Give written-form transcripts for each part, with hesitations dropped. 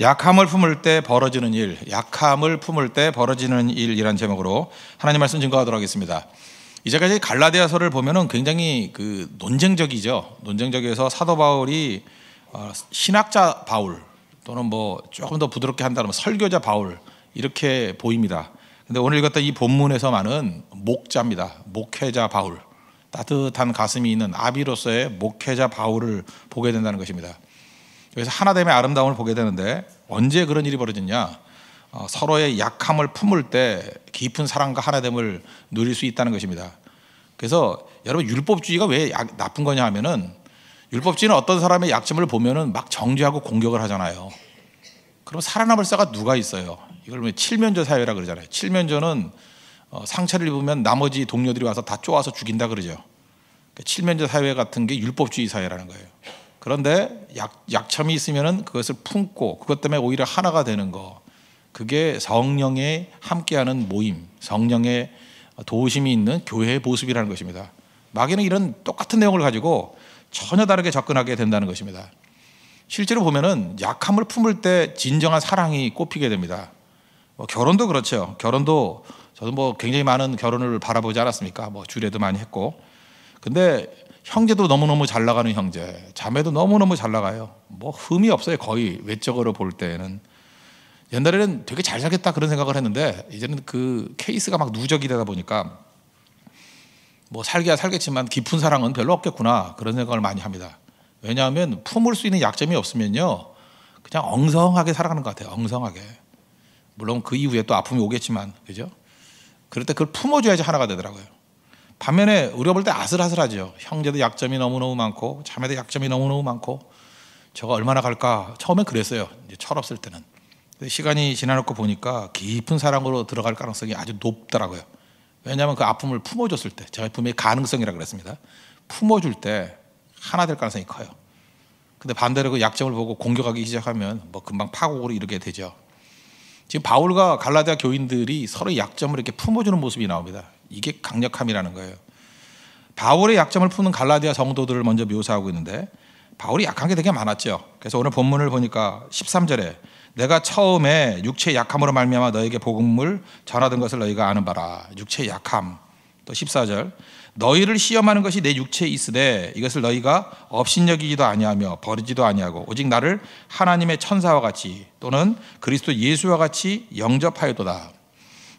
약함을 품을 때 벌어지는 일, 약함을 품을 때 벌어지는 일이란 제목으로 하나님 말씀 증거하도록 하겠습니다. 이제까지 갈라디아서를 보면은 굉장히 논쟁적이죠. 논쟁적이어서 사도 바울이 신학자 바울 또는 뭐 조금 더 부드럽게 한다면 설교자 바울 이렇게 보입니다. 근데 오늘 읽었던 이 본문에서만은 목자입니다. 목회자 바울, 따뜻한 가슴이 있는 아비로서의 목회자 바울을 보게 된다는 것입니다. 그래서 하나됨의 아름다움을 보게 되는데 언제 그런 일이 벌어졌냐? 서로의 약함을 품을 때 깊은 사랑과 하나됨을 누릴 수 있다는 것입니다. 그래서 여러분 율법주의가 왜 나쁜 거냐 하면은 율법주의는 어떤 사람의 약점을 보면은 막 정죄하고 공격을 하잖아요. 그럼 살아남을 자가 누가 있어요? 이걸 왜 칠면조 사회라 그러잖아요. 칠면조는 상처를 입으면 나머지 동료들이 와서 다 쪼아서 죽인다 그러죠. 칠면조 사회 같은 게 율법주의 사회라는 거예요. 그런데 약점이 있으면은 그것을 품고 그것 때문에 오히려 하나가 되는 거, 그게 성령의 함께하는 모임, 성령의 도우심이 있는 교회의 모습이라는 것입니다. 마귀는 이런 똑같은 내용을 가지고 전혀 다르게 접근하게 된다는 것입니다. 실제로 보면은 약함을 품을 때 진정한 사랑이 꼽히게 됩니다. 결혼도 그렇죠. 결혼도 저도 뭐 굉장히 많은 결혼을 바라보지 않았습니까? 뭐 주례도 많이 했고, 근데 형제도 너무너무 잘 나가는 형제, 자매도 너무너무 잘 나가요. 뭐 흠이 없어요. 거의 외적으로 볼 때는. 옛날에는 되게 잘 살겠다 그런 생각을 했는데 이제는 그 케이스가 막 누적이 되다 보니까 뭐 살기야 살겠지만 깊은 사랑은 별로 없겠구나 그런 생각을 많이 합니다. 왜냐하면 품을 수 있는 약점이 없으면요 그냥 엉성하게 살아가는 것 같아요. 엉성하게. 물론 그 이후에 또 아픔이 오겠지만, 그죠? 그럴 때 그걸 품어줘야지 하나가 되더라고요. 반면에 우리가 볼 때 아슬아슬하죠. 형제도 약점이 너무너무 많고 자매도 약점이 너무너무 많고 저거 얼마나 갈까. 처음엔 그랬어요. 이제 철없을 때는. 시간이 지나놓고 보니까 깊은 사랑으로 들어갈 가능성이 아주 높더라고요. 왜냐하면 그 아픔을 품어줬을 때, 제가 분명히 가능성이라고 그랬습니다. 품어줄 때 하나 될 가능성이 커요. 근데 반대로 그 약점을 보고 공격하기 시작하면 뭐 금방 파국으로 이르게 되죠. 지금 바울과 갈라디아 교인들이 서로의 약점을 이렇게 품어주는 모습이 나옵니다. 이게 강력함이라는 거예요. 바울의 약점을 푸는 갈라디아 성도들을 먼저 묘사하고 있는데 바울이 약한 게 되게 많았죠. 그래서 오늘 본문을 보니까 13절에 내가 처음에 육체의 약함으로 말미암아 너에게 복음을 전하던 것을 너희가 아는 바라. 육체의 약함. 또 14절 너희를 시험하는 것이 내 육체에 있으되 이것을 너희가 업신여기지도 아니하며 버리지도 아니하고 오직 나를 하나님의 천사와 같이 또는 그리스도 예수와 같이 영접하였도다.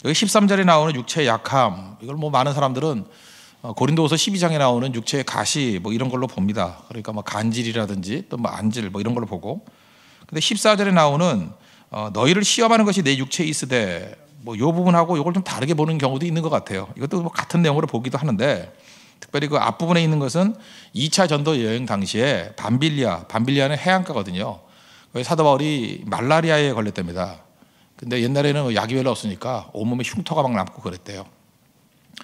여기 13절에 나오는 육체의 약함, 이걸 뭐 많은 사람들은 고린도후서 12장에 나오는 육체의 가시 뭐 이런 걸로 봅니다. 그러니까 뭐 간질이라든지 또 뭐 안질 뭐 이런 걸로 보고, 근데 14절에 나오는 너희를 시험하는 것이 내 육체에 있으되 뭐 요 부분하고 이걸 좀 다르게 보는 경우도 있는 것 같아요. 이것도 뭐 같은 내용으로 보기도 하는데 특별히 그 앞부분에 있는 것은 2차 전도 여행 당시에 밤빌리아는 해안가거든요. 사도 바울이 말라리아에 걸렸답니다. 근데 옛날에는 약이 별로 없으니까 온몸에 흉터가 막 남고 그랬대요.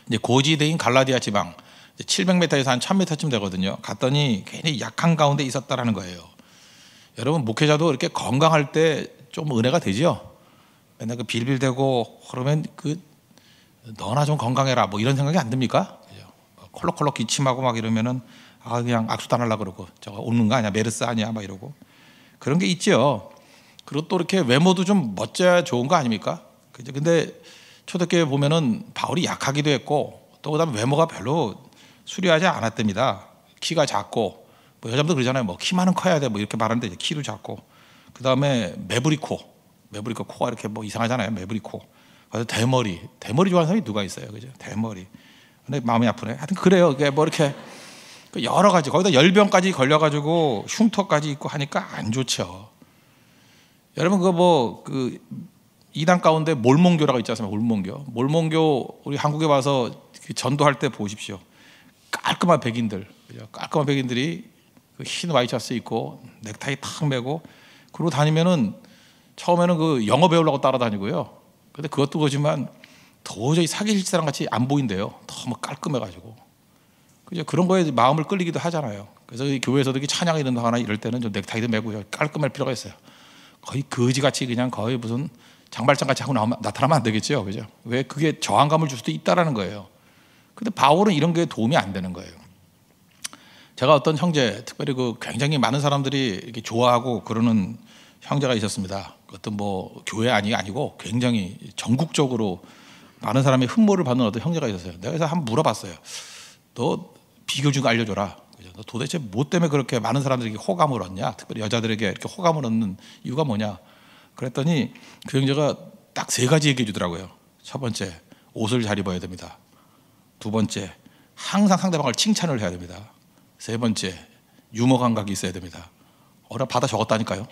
이제 고지대인 갈라디아 지방 700m에서 한 1000m쯤 되거든요. 갔더니 괜히 약한 가운데 있었다라는 거예요. 여러분 목회자도 이렇게 건강할 때 좀 은혜가 되죠. 맨날 그 빌빌대고 그러면 너나 좀 건강해라 뭐 이런 생각이 안 듭니까? 콜록콜록 기침하고 막 이러면은 그냥 악수 따날라 그러고 저거 오는 거 아니야, 메르스 아니야 막 이러고 그런 게 있죠. 그리고 또 이렇게 외모도 좀 멋져야 좋은 거 아닙니까? 그죠? 근데 초대교회 보면은 바울이 약하기도 했고 또 그다음에 외모가 별로 수려하지 않았답니다. 키가 작고 뭐 여자분들 그러잖아요. 뭐 키만은 커야 돼 뭐 이렇게 말하는데 키도 작고, 그다음에 매부리코 코가 이렇게 뭐 이상하잖아요. 매부리코. 그래서 대머리 좋아하는 사람이 누가 있어요, 그죠? 대머리. 근데 마음이 아프네. 하여튼 그래요. 이게 뭐 이렇게 여러 가지 거기다 열병까지 걸려가지고 흉터까지 있고 하니까 안 좋죠. 여러분 그 이단 가운데 몰몬교라고 있지 않습니까? 몰몬교 우리 한국에 와서 전도할 때 보십시오. 깔끔한 백인들이 흰 와이셔츠 입고 넥타이 탁 매고 그러고 다니면은 처음에는 그 영어 배우려고 따라다니고요. 근데 그것도 그렇지만 도저히 사귈 사람 같이 안 보인대요. 너무 깔끔해가지고. 그죠? 그런 거에 마음을 끌리기도 하잖아요. 그래서 이 교회에서도 이렇게 찬양이 된다거나 이럴 때는 좀 넥타이도 매고 깔끔할 필요가 있어요. 거의 거지같이 그냥 거의 무슨 장발장같이 하고 나타나면 안 되겠죠. 그죠? 왜 그게 저항감을 줄 수도 있다라는 거예요. 근데 바울은 이런 게 도움이 안 되는 거예요. 제가 어떤 형제, 특별히 굉장히 많은 사람들이 이렇게 좋아하고 그러는 형제가 있었습니다. 어떤 뭐 교회 아니고 굉장히 전국적으로 많은 사람의 흠모를 받는 어떤 형제가 있었어요. 내가 그래서 한번 물어봤어요. 너 비교 좀 알려줘라. 너 도대체 뭐 때문에 그렇게 많은 사람들에게 호감을 얻냐? 특별히 여자들에게 이렇게 호감을 얻는 이유가 뭐냐? 그랬더니 그 형제가 딱 3가지 얘기해 주더라고요. 첫 번째, 옷을 잘 입어야 됩니다. 두 번째, 항상 상대방을 칭찬을 해야 됩니다. 세 번째, 유머 감각이 있어야 됩니다. 받아 적었다니까요.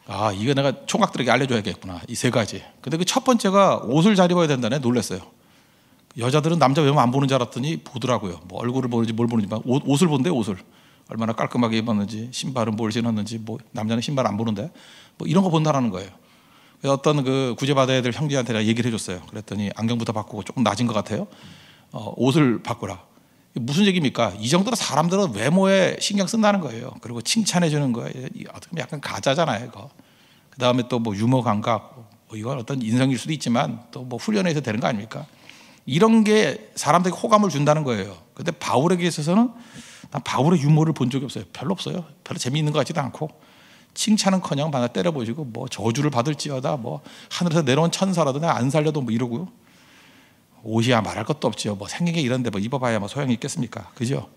아, 이거 내가 총각들에게 알려줘야겠구나. 이 3가지. 근데 그 첫 번째가 옷을 잘 입어야 된다네. 놀랐어요. 여자들은 남자 외모 안 보는 줄 알았더니 보더라고요. 뭐 얼굴을 보는지 뭘 보는지 옷을 본대. 옷을 얼마나 깔끔하게 입었는지, 신발은 뭘 신었는지, 뭐 남자는 신발 안 보는데 뭐 이런 거 본다라는 거예요. 그래서 어떤 그 구제받아야 될 형제한테 내가 얘기를 해줬어요. 그랬더니 안경부터 바꾸고 조금 낮은 것 같아요. 옷을 바꾸라. 무슨 얘기입니까? 이 정도로 사람들은 외모에 신경 쓴다는 거예요. 그리고 칭찬해 주는 거예요. 어떻게 보면 약간 가짜잖아요, 이거. 그 다음에 또 뭐 유머 감각, 뭐 이건 어떤 인성일 수도 있지만 또 뭐 훈련해서 되는 거 아닙니까? 이런 게 사람들에게 호감을 준다는 거예요. 근데 바울에게 있어서는 난 바울의 유머를 본 적이 없어요. 별로 없어요. 별로 재미있는 것 같지도 않고 칭찬은커녕 만나 때려보시고 뭐 저주를 받을지어다 뭐 하늘에서 내려온 천사라도 내가 안 살려도 뭐 이러고요. 옷이야 말할 것도 없죠. 뭐 생긴 게 이런데 뭐 입어봐야 뭐 소용이 있겠습니까? 그죠?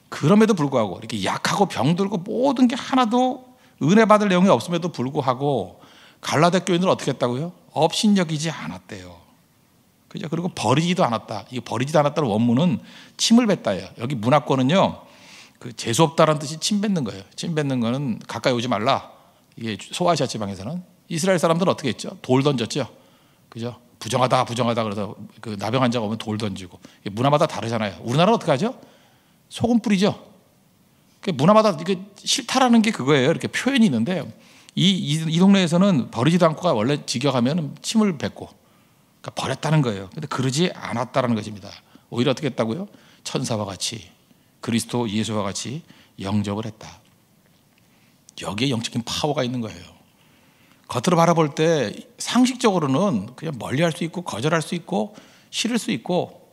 그럼에도 불구하고 이렇게 약하고 병들고 모든 게 하나도 은혜 받을 내용이 없음에도 불구하고 갈라디아 교인들은 어떻게 했다고요? 업신여기지 않았대요. 그죠? 그리고 버리지도 않았다. 이 버리지도 않았다는 원문은 침을 뱉다예요. 여기 문화권은요, 그 재수 없다라는 뜻이 침 뱉는 거예요. 침 뱉는 거는 가까이 오지 말라. 이게 소아시아 지방에서는 이스라엘 사람들은 어떻게 했죠? 돌 던졌죠. 그죠? 부정하다 그래서 그 나병 환자가 오면 돌 던지고. 문화마다 다르잖아요. 우리나라는 어떻게 하죠? 소금 뿌리죠. 문화마다 이게 싫다라는 게 그거예요. 이렇게 표현이 있는데 이 동네에서는 버리지도 않고가 원래 직역하면 침을 뱉고, 그러니까 버렸다는 거예요. 근데 그러지 않았다라는 것입니다. 오히려 어떻게 했다고요? 천사와 같이 그리스도 예수와 같이 영접을 했다. 여기에 영적인 파워가 있는 거예요. 겉으로 바라볼 때 상식적으로는 그냥 멀리할 수 있고 거절할 수 있고 싫을 수 있고,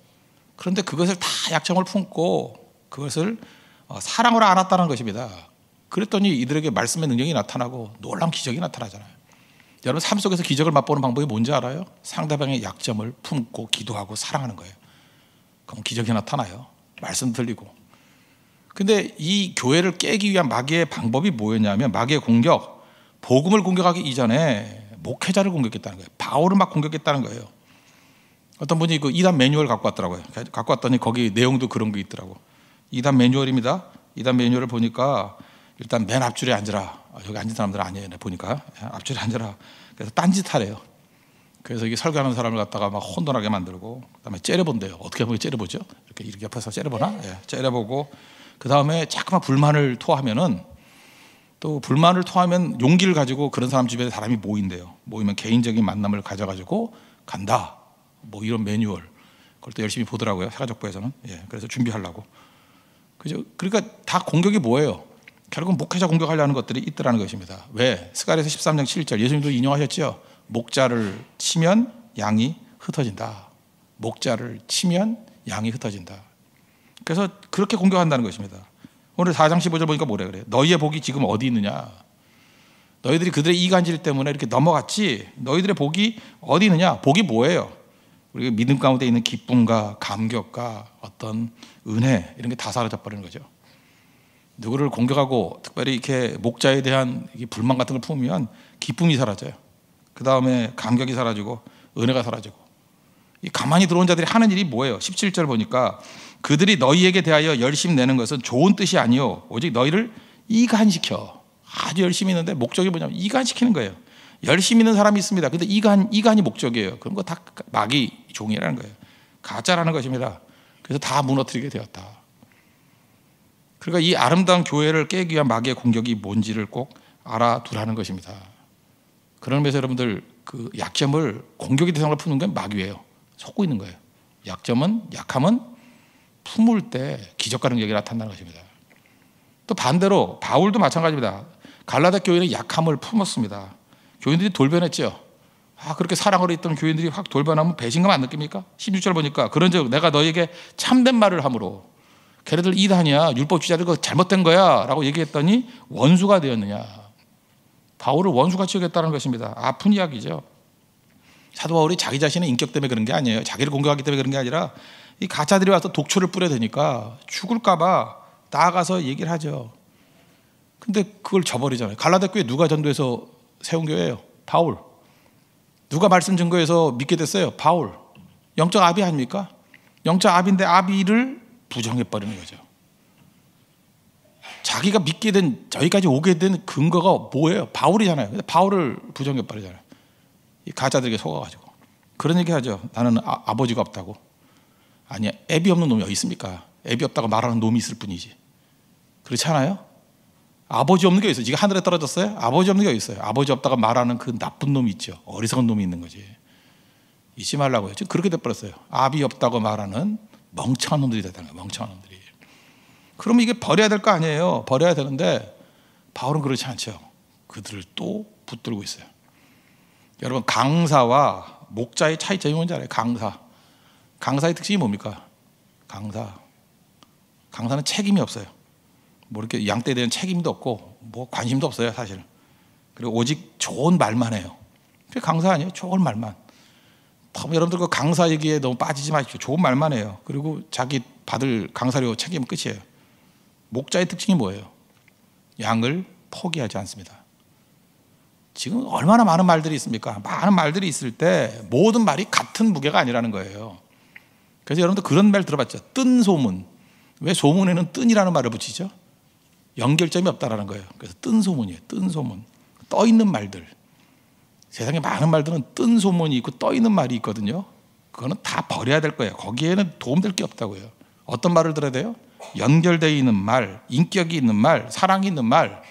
그런데 그것을 다 약점을 품고 그것을 사랑으로 안았다는 것입니다. 그랬더니 이들에게 말씀의 능력이 나타나고 놀라운 기적이 나타나잖아요. 여러분 삶 속에서 기적을 맛보는 방법이 뭔지 알아요? 상대방의 약점을 품고 기도하고 사랑하는 거예요. 그럼 기적이 나타나요. 말씀 들리고. 근데 이 교회를 깨기 위한 마귀의 방법이 뭐였냐면, 마귀의 공격, 복음을 공격하기 이전에 목회자를 공격했다는 거예요. 바울을 막 공격했다는 거예요. 어떤 분이 그 이단 매뉴얼 갖고 왔더라고요. 갖고 왔더니 거기 내용도 그런 게 있더라고. 이단 매뉴얼입니다. 이단 매뉴얼을 보니까 일단 맨 앞줄에 앉으라. 여기 앉은 사람들 아니에요. 보니까 앞줄에 앉으라. 그래서 딴짓하래요. 그래서 이게 설교하는 사람을 갖다가 막 혼돈하게 만들고, 그다음에 째려본대요. 어떻게 보면 째려보죠. 이렇게 옆에서 째려보나? 예, 째려보고, 그 다음에 자꾸만 불만을 토하면은, 또 불만을 토하면 용기를 가지고 그런 사람 주변에 사람이 모인대요. 모이면 개인적인 만남을 가져가지고 간다. 뭐 이런 매뉴얼. 그걸 또 열심히 보더라고요. 세가족부에서는. 예, 그래서 준비하려고. 그죠? 그러니까 다 공격이 뭐예요? 결국 목회자 공격하려는 것들이 있더라는 것입니다. 왜? 스가랴서 13장 7절 예수님도 인용하셨죠. 목자를 치면 양이 흩어진다. 목자를 치면 양이 흩어진다. 그래서 그렇게 공격한다는 것입니다. 오늘 4장 15절 보니까 뭐래 그래요? 너희의 복이 지금 어디 있느냐? 너희들이 그들의 이간질 때문에 이렇게 넘어갔지. 너희들의 복이 어디 있느냐? 복이 뭐예요? 우리가 믿음 가운데 있는 기쁨과 감격과 어떤 은혜, 이런 게 다 사라져 버리는 거죠. 누구를 공격하고 특별히 이렇게 목자에 대한 불만 같은 걸 품으면 기쁨이 사라져요. 그 다음에 감격이 사라지고 은혜가 사라지고. 이 가만히 들어온 자들이 하는 일이 뭐예요? 17절 보니까 그들이 너희에게 대하여 열심 내는 것은 좋은 뜻이 아니요 오직 너희를 이간시켜. 아주 열심히 있는데 목적이 뭐냐면 이간시키는 거예요. 열심히 있는 사람이 있습니다. 근데 이간이 목적이에요. 그런 거 다 마귀 종이라는 거예요. 가짜라는 것입니다. 그래서 다 무너뜨리게 되었다. 그러니까 이 아름다운 교회를 깨기 위한 마귀의 공격이 뭔지를 꼭 알아두라는 것입니다. 그런 의미에서 여러분들 그 약점을 공격의 대상으로 푸는 건 마귀예요. 속고 있는 거예요. 약함은 품을 때 기적과 능력이 나타난다는 것입니다. 또 반대로 바울도 마찬가지입니다. 갈라디아 교회는 약함을 품었습니다. 교인들이 돌변했죠. 그렇게 사랑으로 있던 교인들이 확 돌변하면 배신감 안 느낍니까? 16절 보니까 그런즉 내가 너에게 참된 말을 함으로 걔네들 이단이야 율법 주자들 그거 잘못된 거야 라고 얘기했더니 원수가 되었느냐. 바울을 원수같이 여겼다는 것입니다. 아픈 이야기죠. 사도 바울이 자기 자신의 인격 때문에 그런 게 아니에요. 자기를 공격하기 때문에 그런 게 아니라 이 가짜들이 와서 독초를 뿌려대니까 죽을까 봐 나아가서 얘기를 하죠. 근데 그걸 저버리잖아요. 갈라디아 교회 누가 전도해서 세운 교회예요? 바울. 누가 말씀 증거해서 믿게 됐어요? 바울. 영적 아비 아닙니까? 영적 아비인데 아비를 부정해버리는 거죠. 자기가 믿게 된, 저기까지 오게 된 근거가 뭐예요? 바울이잖아요. 근데 바울을 부정해버리잖아요. 이 가짜들에게 속아가지고. 그런 얘기 하죠. 나는 아버지가 없다고. 아니야, 애비 없는 놈이 어디 있습니까? 애비 없다고 말하는 놈이 있을 뿐이지. 그렇지 않아요? 아버지 없는 게 어디 있어요? 지가 하늘에 떨어졌어요? 아버지 없는 게 어디 있어요? 아버지 없다고 말하는 그 나쁜 놈이 있죠. 어리석은 놈이 있는 거지. 잊지 말라고요. 지금 그렇게 돼버렸어요. 아비 없다고 말하는 멍청한 놈들이 됐다는 거예요. 멍청한 놈들이. 그러면 이게 버려야 될 거 아니에요. 버려야 되는데 바울은 그렇지 않죠. 그들을 또 붙들고 있어요. 여러분, 강사와 목자의 차이점이 뭔지 알아요? 강사의 특징이 뭡니까? 강사는 책임이 없어요. 뭐 이렇게 양떼에 대한 책임도 없고 뭐 관심도 없어요, 사실. 그리고 오직 좋은 말만 해요. 그게 강사 아니에요? 좋은 말만. 여러분들 그 강사 얘기에 너무 빠지지 마십시오. 좋은 말만 해요. 그리고 자기 받을 강사료 책임은 끝이에요. 목자의 특징이 뭐예요? 양을 포기하지 않습니다. 지금 얼마나 많은 말들이 있습니까? 많은 말들이 있을 때 모든 말이 같은 무게가 아니라는 거예요. 그래서 여러분들 그런 말 들어봤죠? 뜬 소문. 왜 소문에는 뜬이라는 말을 붙이죠? 연결점이 없다라는 거예요. 그래서 뜬 소문이에요. 뜬 소문. 떠 있는 말들. 세상에 많은 말들은 뜬 소문이 있고 떠 있는 말이 있거든요. 그거는 다 버려야 될 거예요. 거기에는 도움될 게 없다고요. 어떤 말을 들어야 돼요? 연결되어 있는 말, 인격이 있는 말, 사랑이 있는 말,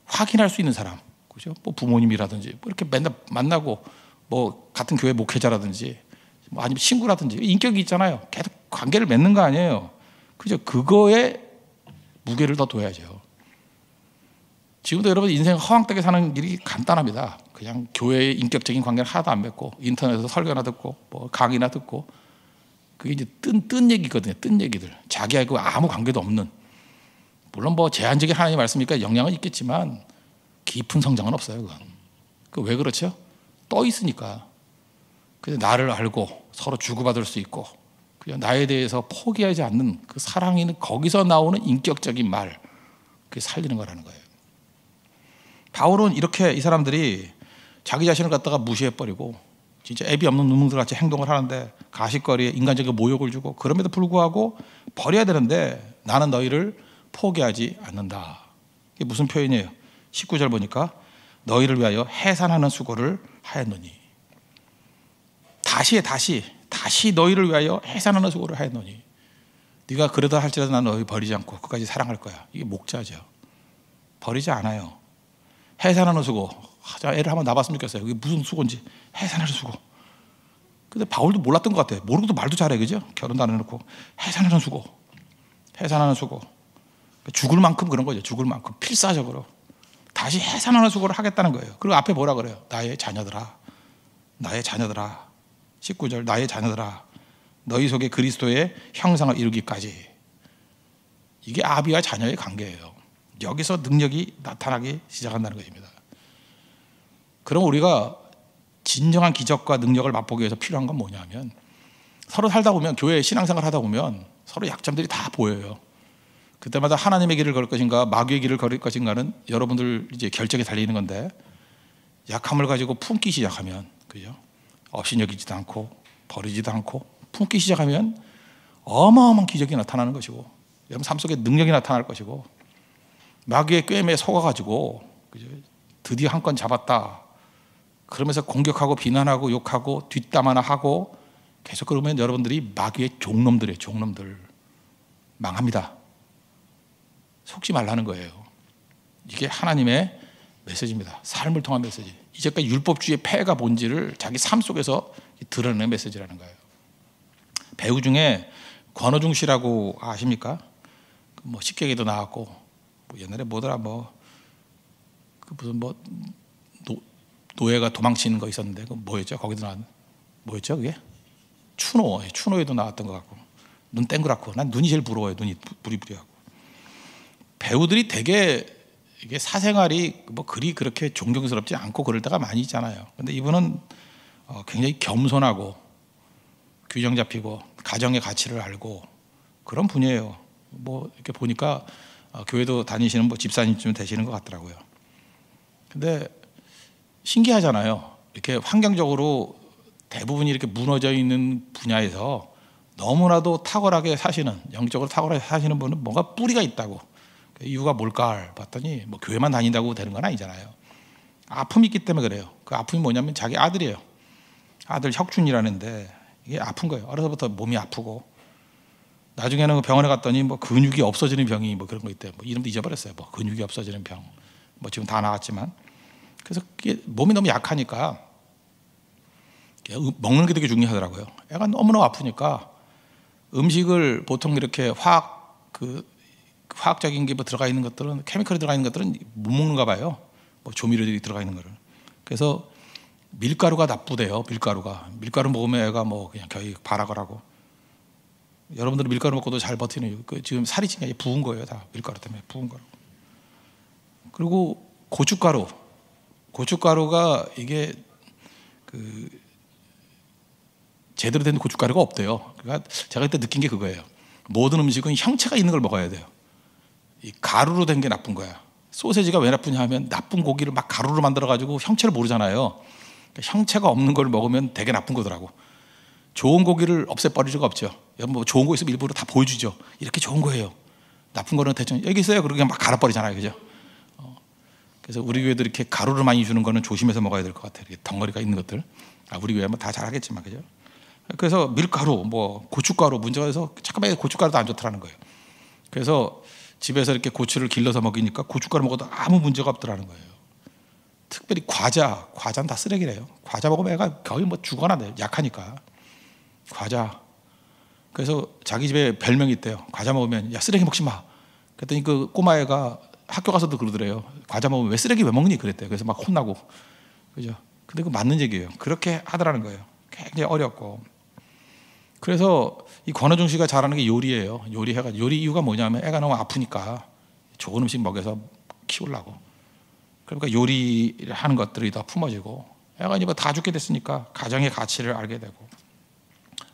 확인할 수 있는 사람, 그죠? 뭐 부모님이라든지, 뭐 이렇게 맨날 만나고, 뭐 같은 교회 목회자라든지, 뭐 아니면 친구라든지, 인격이 있잖아요. 계속 관계를 맺는 거 아니에요. 그죠? 그거에 무게를 더 둬야죠. 지금도 여러분 인생 허황되게 사는 길이 간단합니다. 그냥 교회의 인격적인 관계를 하나도 안 맺고, 인터넷에서 설교나 듣고, 뭐 강의나 듣고, 그게 이제 뜬 얘기거든요. 뜬 얘기들. 자기하고 아무 관계도 없는. 물론 뭐 제한적인 하나님의 말씀이니까 영향은 있겠지만 깊은 성장은 없어요. 그건. 그 왜 그렇죠? 떠 있으니까. 그래서 나를 알고 서로 주고받을 수 있고, 그냥 나에 대해서 포기하지 않는 그 사랑이 거기서 나오는 인격적인 말, 그게 살리는 거라는 거예요. 바울은 이렇게 이 사람들이 자기 자신을 갖다가 무시해버리고 진짜 애비 없는 놈들 같이 행동을 하는데 가십거리에 인간적인 모욕을 주고, 그럼에도 불구하고 버려야 되는데 나는 너희를 포기하지 않는다. 이게 무슨 표현이에요? 19절 보니까 너희를 위하여 해산하는 수고를 하였노니. 다시 너희를 위하여 해산하는 수고를 하였노니. 네가 그러다 할지라도 나는 너희 버리지 않고 끝까지 사랑할 거야. 이게 목자죠. 버리지 않아요. 해산하는 수고. 애를 한번 낳아봤으면 좋겠어요. 이게 무슨 수고인지. 해산하는 수고. 근데 바울도 몰랐던 것 같아요. 모르고도 말도 잘해, 그죠? 결혼도 안 해놓고. 해산하는 수고. 해산하는 수고. 죽을 만큼 그런 거죠. 죽을 만큼. 필사적으로. 다시 해산하는 수고를 하겠다는 거예요. 그리고 앞에 뭐라 그래요? 나의 자녀들아. 나의 자녀들아. 19절. 나의 자녀들아. 너희 속에 그리스도의 형상을 이루기까지. 이게 아비와 자녀의 관계예요. 여기서 능력이 나타나기 시작한다는 것입니다. 그럼 우리가 진정한 기적과 능력을 맛보기 위해서 필요한 건 뭐냐면, 서로 살다 보면, 교회 신앙생활 하다 보면 서로 약점들이 다 보여요. 그때마다 하나님의 길을 걸을 것인가 마귀의 길을 걸을 것인가는 여러분들 이제 결정에 달리는 건데, 약함을 가지고 품기 시작하면, 그죠? 업신여기지도 않고 버리지도 않고 품기 시작하면 어마어마한 기적이 나타나는 것이고, 여러분 삶 속에 능력이 나타날 것이고, 마귀의 꾀임에 속아가지고, 그죠? 드디어 한 건 잡았다. 그러면서 공격하고 비난하고 욕하고 뒷담 하나 하고 계속 그러면 여러분들이 마귀의 종놈들이에요. 종놈들. 망합니다. 속지 말라는 거예요. 이게 하나님의 메시지입니다. 삶을 통한 메시지. 이제까지 율법주의의 폐가 본질을 자기 삶 속에서 드러내는 메시지라는 거예요. 배우 중에 권오중 씨라고 아십니까? 뭐 식객에도 나왔고, 뭐 옛날에 뭐더라, 그 무슨 노예가 도망치는 거 있었는데, 그 뭐였죠? 거기도 나왔, 뭐였죠? 그게? 추노에도 나왔던 것 같고, 눈 땡그랗고, 난 눈이 제일 부러워요. 눈이 부리부리하고. 배우들이 되게 이게 사생활이 뭐 그렇게 존경스럽지 않고 그럴 때가 많이 있잖아요. 근데 이분은 굉장히 겸손하고 규정 잡히고 가정의 가치를 알고 그런 분이에요. 뭐 이렇게 보니까 교회도 다니시는 뭐 집사님쯤 되시는 것 같더라고요. 근데 신기하잖아요. 이렇게 환경적으로 대부분이 이렇게 무너져 있는 분야에서 너무나도 탁월하게 사시는, 영적으로 탁월하게 사시는 분은 뭔가 뿌리가 있다고. 이유가 뭘까 봤더니 뭐 교회만 다닌다고 되는 건 아니잖아요. 아픔이 있기 때문에 그래요. 그 아픔이 뭐냐면 자기 아들이에요. 아들 혁준이라는데 이게 아픈 거예요. 어려서부터 몸이 아프고 나중에는 병원에 갔더니 뭐 근육이 없어지는 병이 뭐 그런 거 있대요. 뭐 이름도 잊어버렸어요. 뭐 근육이 없어지는 병. 뭐 지금 다 나왔지만 그래서 몸이 너무 약하니까 먹는 게 되게 중요하더라고요. 애가 너무너무 아프니까 음식을 보통 이렇게 화학적인 게 뭐 들어가 있는 것들은 케미컬이 들어가 있는 것들은 못 먹는가 봐요. 뭐 조미료들이 들어가 있는 거를. 그래서 밀가루가 나쁘대요. 밀가루 먹으면 애가 뭐 그냥 거의 발악을 하고. 여러분들은 밀가루 먹고도 잘 버티는 지금 살이 찐 게 부은 거예요. 다 밀가루 때문에 부은 거라고. 그리고 고춧가루가 이게 제대로 된 고춧가루가 없대요. 그러니까 제가 그때 느낀 게 그거예요. 모든 음식은 형체가 있는 걸 먹어야 돼요. 이 가루로 된 게 나쁜 거야. 소세지가 왜 나쁘냐 하면 나쁜 고기를 막 가루로 만들어 가지고 형체를 모르잖아요. 그러니까 형체가 없는 걸 먹으면 되게 나쁜 거더라고. 좋은 고기를 없애버릴 수가 없죠. 뭐 좋은 거 있으면 일부러 다 보여주죠. 이렇게 좋은 거예요. 나쁜 거는 대충 여기 있어요. 그러고 그냥 막 갈아버리잖아요. 그죠? 그래서 우리 교회도 이렇게 가루를 많이 주는 거는 조심해서 먹어야 될 것 같아요. 이렇게 덩어리가 있는 것들. 우리 교회 뭐 다 잘하겠지만 그죠? 그래서 밀가루, 뭐 고춧가루 문제가 돼서 잠깐만 고춧가루도 안 좋다라는 거예요. 그래서 집에서 이렇게 고추를 길러서 먹이니까 고춧가루 먹어도 아무 문제가 없더라는 거예요. 특별히 과자는 다 쓰레기래요. 과자 먹으면 애가 거의 뭐 죽어나 돼요. 약하니까. 과자. 그래서 자기 집에 별명이 있대요. 과자 먹으면 야 쓰레기 먹지 마. 그랬더니 그 꼬마애가 학교 가서도 그러더래요. 과자 먹으면 왜 쓰레기 왜 먹니? 그랬대요. 그래서 막 혼나고. 그죠? 근데 그 맞는 얘기예요. 그렇게 하더라는 거예요. 굉장히 어렵고. 그래서 이 권호중 씨가 잘하는 게 요리예요. 요리 이유가 뭐냐면 애가 너무 아프니까 좋은 음식 먹여서 키우려고. 그러니까 요리를 하는 것들이 더 품어지고 애가 이제 다 죽게 됐으니까 가정의 가치를 알게 되고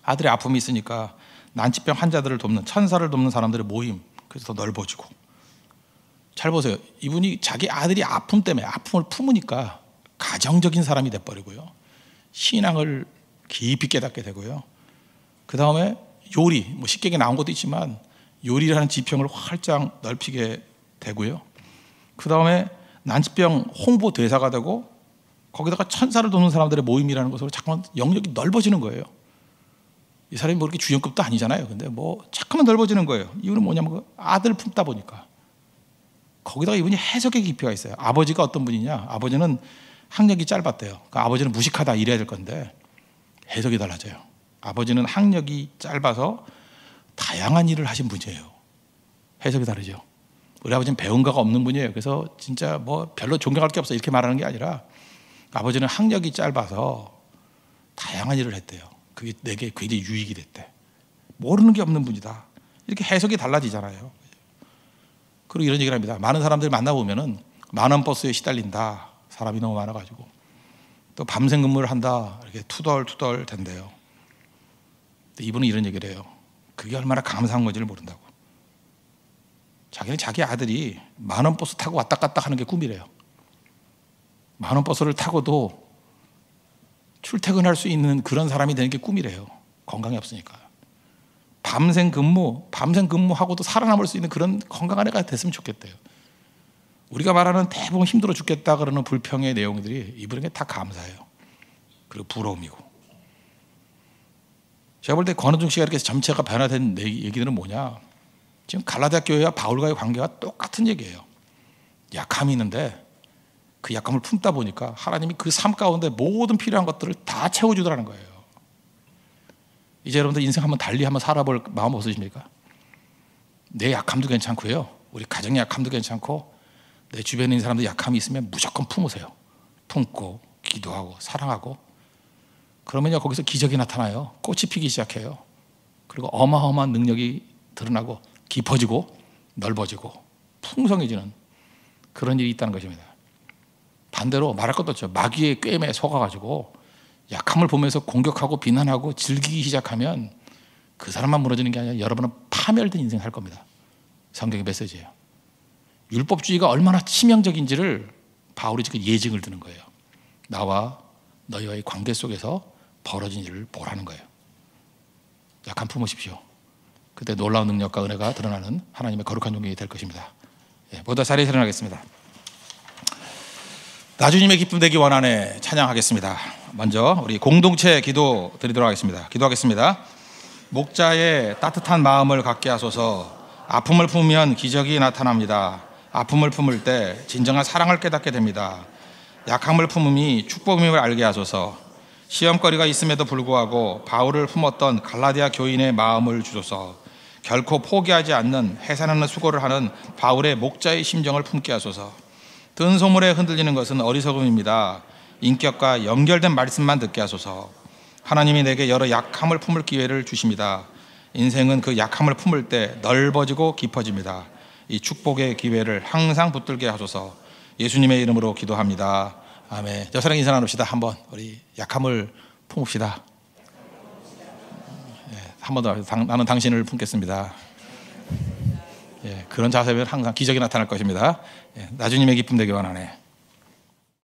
아들의 아픔이 있으니까 난치병 환자들을 돕는 천사를 돕는 사람들의 모임 그래서 더 넓어지고. 잘 보세요. 이분이 자기 아들이 아픔 때문에 아픔을 품으니까 가정적인 사람이 돼버리고요. 신앙을 깊이 깨닫게 되고요. 그 다음에 요리, 뭐 식객에 나온 것도 있지만 요리라는 지평을 활짝 넓히게 되고요. 그 다음에 난치병 홍보 대사가 되고 거기다가 천사를 돕는 사람들의 모임이라는 것으로 잠깐 영역이 넓어지는 거예요. 이 사람이 뭐 이렇게 주연급도 아니잖아요. 근데 뭐 잠깐만 넓어지는 거예요. 이유는 뭐냐면 아들 품다 보니까. 거기다가 이분이 해석의 깊이가 있어요. 아버지가 어떤 분이냐? 아버지는 학력이 짧았대요. 그러니까 아버지는 무식하다 이래야 될 건데 해석이 달라져요. 아버지는 학력이 짧아서 다양한 일을 하신 분이에요. 해석이 다르죠. 우리 아버지는 배운가가 없는 분이에요. 그래서 진짜 뭐 별로 존경할 게 없어 이렇게 말하는 게 아니라 아버지는 학력이 짧아서 다양한 일을 했대요. 그게 내게 굉장히 유익이 됐대. 모르는 게 없는 분이다. 이렇게 해석이 달라지잖아요. 그리고 이런 얘기를 합니다. 많은 사람들 만나보면은 만원 버스에 시달린다. 사람이 너무 많아가지고 또 밤샘 근무를 한다. 이렇게 투덜투덜 된대요. 근데 이분은 이런 얘기를 해요. 그게 얼마나 감사한 건지를 모른다고. 자기는 자기 아들이 만원 버스 타고 왔다 갔다 하는 게 꿈이래요. 만원 버스를 타고도 출퇴근할 수 있는 그런 사람이 되는 게 꿈이래요. 건강이 없으니까. 밤샘 근무하고도 살아남을 수 있는 그런 건강한 애가 됐으면 좋겠대요. 우리가 말하는 대부분 힘들어 죽겠다 그러는 불평의 내용들이 이분에게 다 감사해요. 그리고 부러움이고. 제가 볼 때 권호중 씨가 이렇게 점체가 변화된 얘기들은 뭐냐? 지금 갈라디아 교회와 바울과의 관계가 똑같은 얘기예요. 약함이 있는데 그 약함을 품다 보니까 하나님이 그 삶 가운데 모든 필요한 것들을 다 채워주더라는 거예요. 이제 여러분들 인생 한번 달리 한번 살아볼 마음 없으십니까? 내 약함도 괜찮고요. 우리 가정의 약함도 괜찮고 내 주변에 있는 사람들 약함이 있으면 무조건 품으세요. 품고 기도하고 사랑하고 그러면요 거기서 기적이 나타나요. 꽃이 피기 시작해요. 그리고 어마어마한 능력이 드러나고 깊어지고 넓어지고 풍성해지는 그런 일이 있다는 것입니다. 반대로 말할 것도 없죠. 마귀의 꾀임에 속아가지고 약함을 보면서 공격하고 비난하고 즐기기 시작하면 그 사람만 무너지는 게 아니라 여러분은 파멸된 인생을 할 겁니다. 성경의 메시지예요. 율법주의가 얼마나 치명적인지를 바울이 지금 예증을 드는 거예요. 나와 너희와의 관계 속에서 벌어진 일을 보라는 거예요. 약함 품으십시오. 그때 놀라운 능력과 은혜가 드러나는 하나님의 거룩한 종이 될 것입니다. 모두 자리에 일어나겠습니다. 나주님의 기쁨 되기 원하네 찬양하겠습니다. 먼저 우리 공동체 기도 드리도록 하겠습니다. 기도하겠습니다. 목자의 따뜻한 마음을 갖게 하소서. 아픔을 품으면 기적이 나타납니다. 아픔을 품을 때 진정한 사랑을 깨닫게 됩니다. 약함을 품음이 축복임을 알게 하소서. 시험거리가 있음에도 불구하고 바울을 품었던 갈라디아 교인의 마음을 주소서. 결코 포기하지 않는 해산하는 수고를 하는 바울의 목자의 심정을 품게 하소서. 든 소문에 흔들리는 것은 어리석음입니다. 인격과 연결된 말씀만 듣게 하소서. 하나님이 내게 여러 약함을 품을 기회를 주십니다. 인생은 그 약함을 품을 때 넓어지고 깊어집니다. 이 축복의 기회를 항상 붙들게 하소서. 예수님의 이름으로 기도합니다. 아멘. 저사랑 인사 나눕시다. 한번 우리 약함을 품읍시다. 한 번 더 나는 당신을 품겠습니다. 그런 자세면 항상 기적이 나타날 것입니다. 나주님의 기쁨 되기 원하네.